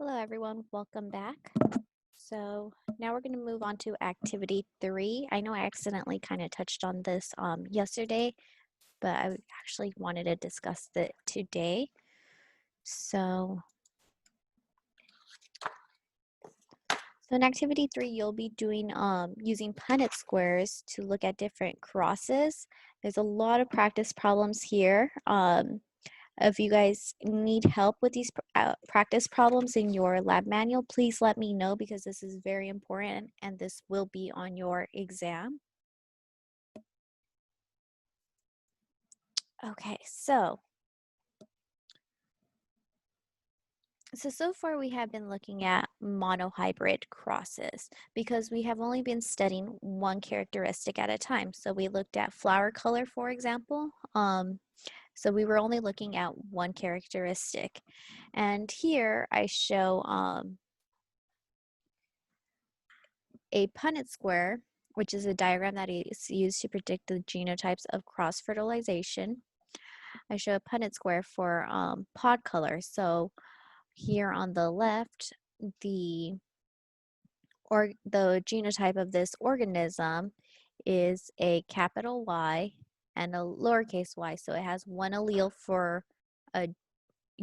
Hello everyone, welcome back. So now we're going to move on to activity 3. I know I accidentally kind of touched on this yesterday, but I actually wanted to discuss it today. So in activity 3, you'll be doing using Punnett squares to look at different crosses. There's a lot of practice problems here. If you guys need help with these practice problems in your lab manual, please let me know because this is very important and this will be on your exam. Okay, so far we have been looking at monohybrid crosses because we have only been studying one characteristic at a time. So we looked at flower color, for example. So we were only looking at one characteristic. And here I show a Punnett square, which is a diagram that is used to predict the genotypes of cross-fertilization. I show a Punnett square for pod color. So here on the left, the genotype of this organism is a capital Y and a lowercase y. So it has one allele for a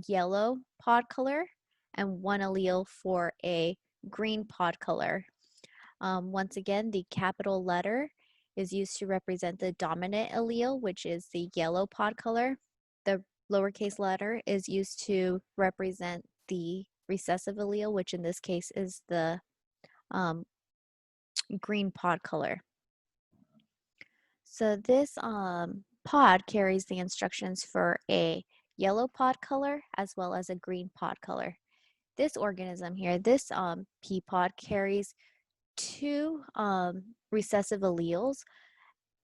yellow pod color and one allele for a green pod color. Once again, the capital letter is used to represent the dominant allele, which is the yellow pod color. The lowercase letter is used to represent the recessive allele, which in this case is the green pod color. So this pod carries the instructions for a yellow pod color as well as a green pod color. This organism here, this pea pod carries two recessive alleles,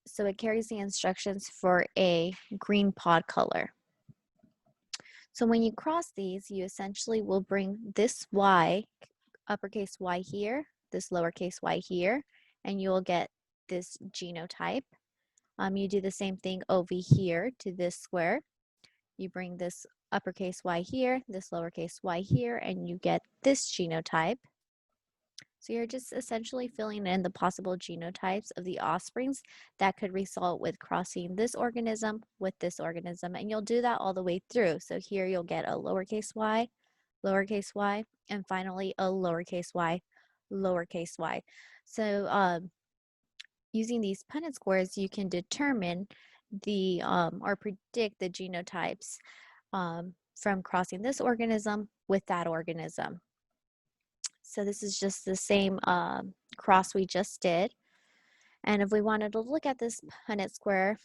so it carries the instructions for a green pod color. So when you cross these, you essentially will bring this Y, uppercase Y here, this lowercase y here, and you will get this genotype. You do the same thing over here to this square. You bring this uppercase Y here, this lowercase y here, and you get this genotype. So you're just essentially filling in the possible genotypes of the offsprings that could result with crossing this organism with this organism. And you'll do that all the way through. So here you'll get a lowercase y, and finally a lowercase y. So using these Punnett squares, you can determine the or predict the genotypes from crossing this organism with that organism. So this is just the same cross we just did. And if we wanted to look at this Punnett square,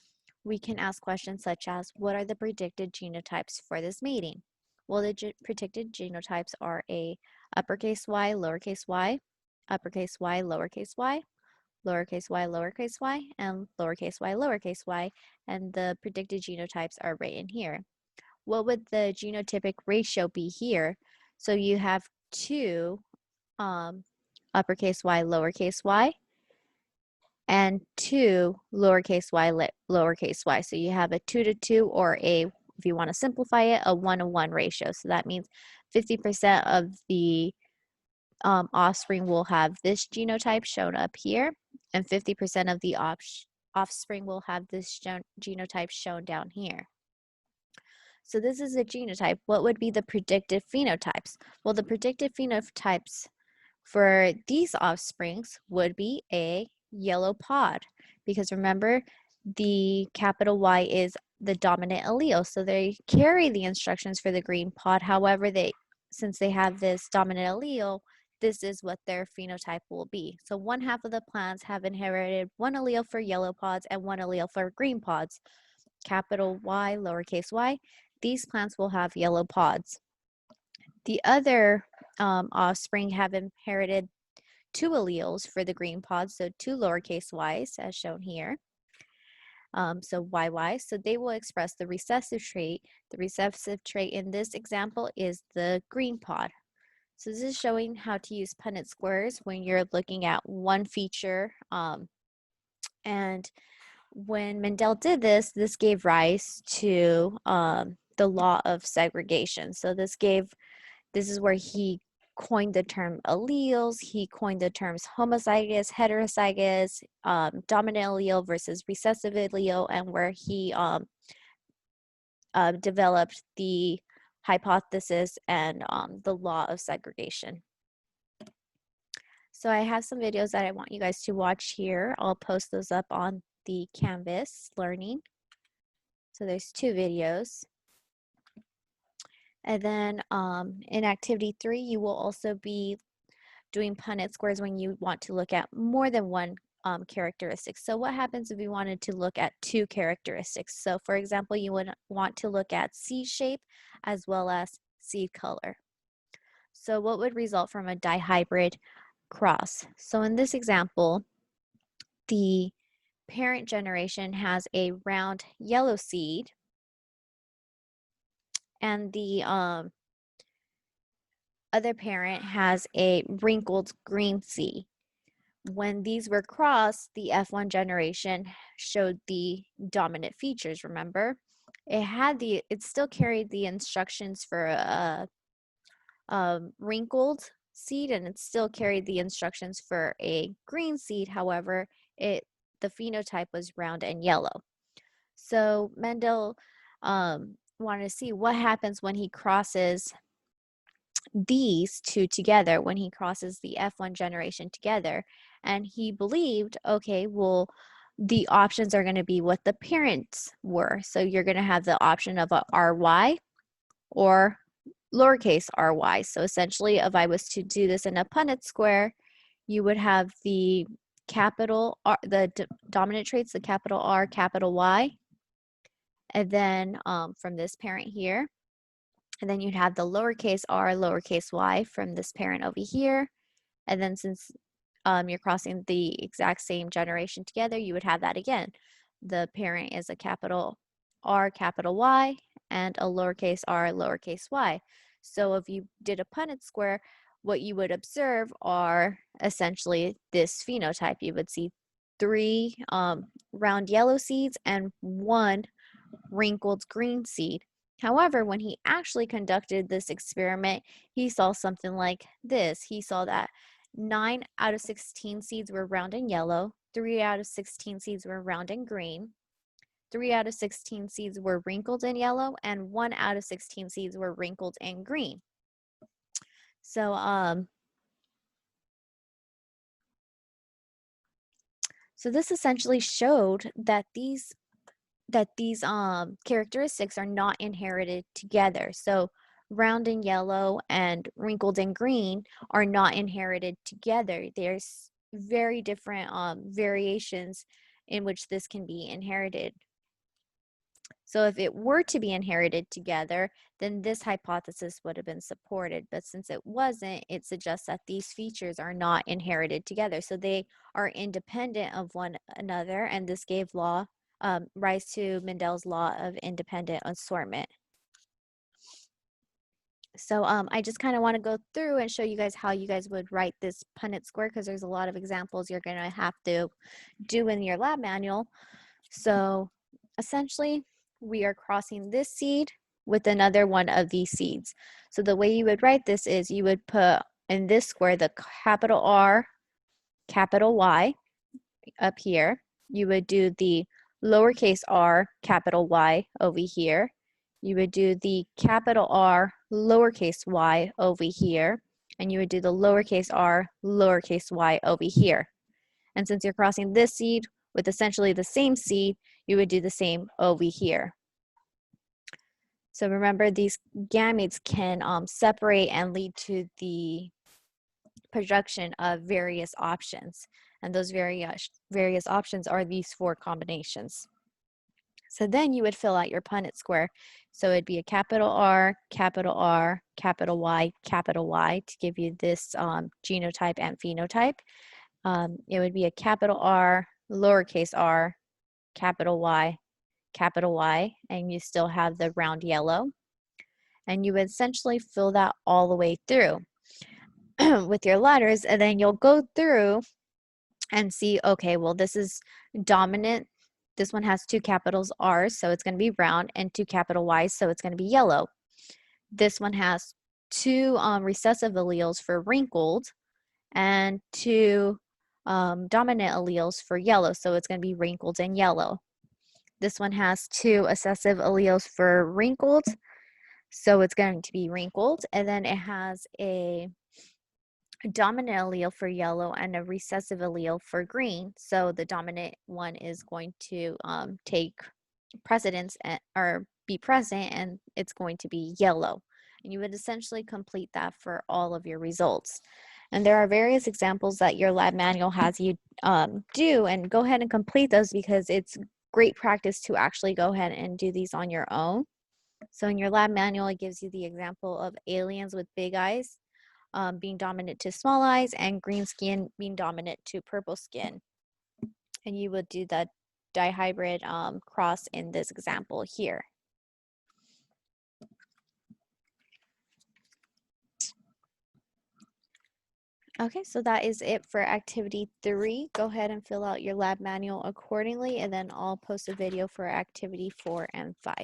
we can ask questions such as, what are the predicted genotypes for this mating? Well, the predicted genotypes are a uppercase Y, lowercase y, uppercase Y, lowercase y, lowercase y, and lowercase y. And the predicted genotypes are right in here. What would the genotypic ratio be here? So you have two uppercase y, lowercase y, and two lowercase y, lowercase y. So you have a 2 to 2, or a, if you want to simplify it, a 1 to 1 ratio. So that means 50% of the offspring will have this genotype shown up here, and 50% of the offspring will have this genotype shown down here. So this is a genotype. What would be the predicted phenotypes? Well, the predicted phenotypes for these offsprings would be a yellow pod, because remember, the capital Y is the dominant allele, so they carry the instructions for the green pod. However, since they have this dominant allele, this is what their phenotype will be. So one half of the plants have inherited one allele for yellow pods and one allele for green pods. Capital Y, lowercase y, these plants will have yellow pods. The other offspring have inherited two alleles for the green pods, so two lowercase y's as shown here. So YY, so they will express the recessive trait. The recessive trait in this example is the green pod. So this is showing how to use Punnett squares when you're looking at one feature. And when Mendel did this, this gave rise to the law of segregation. So this is where he coined the term alleles. He coined the terms homozygous, heterozygous, dominant allele versus recessive allele, and where he developed the hypothesis and the law of segregation. So I have some videos that I want you guys to watch here. I'll post those up on the Canvas Learning. So there's 2 videos. And then in activity 3, you will also be doing Punnett squares when you want to look at more than one characteristic. So what happens if you wanted to look at 2 characteristics? So for example, you would want to look at seed shape as well as seed color. So what would result from a dihybrid cross? So in this example, the parent generation has a round yellow seed, and the other parent has a wrinkled green seed. When these were crossed, the F1 generation showed the dominant features, remember? It still carried the instructions for a wrinkled seed, and it still carried the instructions for a green seed. However, the phenotype was round and yellow. So Mendel wanted to see what happens when he crosses these 2 together, when he crosses the F1 generation together. And he believed, okay, well, the options are going to be what the parents were. So you're going to have the option of a RY or lowercase ry. So essentially, if I was to do this in a Punnett square, you would have the capital R, the dominant traits, the capital R, capital Y, and then from this parent here. And then you'd have the lowercase r, lowercase y from this parent over here. And then since you're crossing the exact same generation together, you would have that again. The parent is a capital R, capital Y, and a lowercase r, lowercase y. So if you did a Punnett square, what you would observe are essentially this phenotype. You would see 3 round yellow seeds and 1 wrinkled green seed. However, when he actually conducted this experiment, he saw something like this. He saw that 9 out of 16 seeds were round and yellow, 3 out of 16 seeds were round and green, 3 out of 16 seeds were wrinkled and yellow, and 1 out of 16 seeds were wrinkled and green. So, this essentially showed that these characteristics are not inherited together. So round and yellow and wrinkled and green are not inherited together. There's very different variations in which this can be inherited. So if it were to be inherited together, then this hypothesis would have been supported. But since it wasn't, it suggests that these features are not inherited together. So they are independent of one another, and this gave rise to Mendel's law of independent assortment. So I just kind of want to go through and show you guys how you guys would write this Punnett square, because there's a lot of examples you're going to have to do in your lab manual. So essentially, we are crossing this seed with another one of these seeds. So the way you would write this is you would put in this square the capital R, capital Y up here. You would do the lowercase r, capital Y over here. You would do the capital R, lowercase y over here. And you would do the lowercase r, lowercase y over here. And since you're crossing this seed with essentially the same seed, you would do the same over here. So remember, these gametes can separate and lead to the projection of various options. And those various options are these 4 combinations. So then you would fill out your Punnett square. So it'd be a capital R, capital Y, capital Y to give you this genotype and phenotype. It would be a capital R, lowercase r, capital Y, and you still have the round yellow. And you would essentially fill that all the way through with your letters, and then you'll go through and see, okay, well, this is dominant. This one has 2 capitals R's, so it's going to be round, and 2 capital Y's, so it's going to be yellow. This one has two recessive alleles for wrinkled and two dominant alleles for yellow. So it's going to be wrinkled and yellow. This one has two recessive alleles for wrinkled, so it's going to be wrinkled. And then it has a dominant allele for yellow and a recessive allele for green. So the dominant one is going to take precedence or be present, and it's going to be yellow. And you would essentially complete that for all of your results. And there are various examples that your lab manual has you do, and go ahead and complete those because it's great practice to actually go ahead and do these on your own. So in your lab manual, it gives you the example of aliens with big eyes being dominant to small eyes and green skin being dominant to purple skin. And you would do the dihybrid cross in this example here. Okay, so that is it for activity 3. Go ahead and fill out your lab manual accordingly, and then I'll post a video for activity 4 and 5.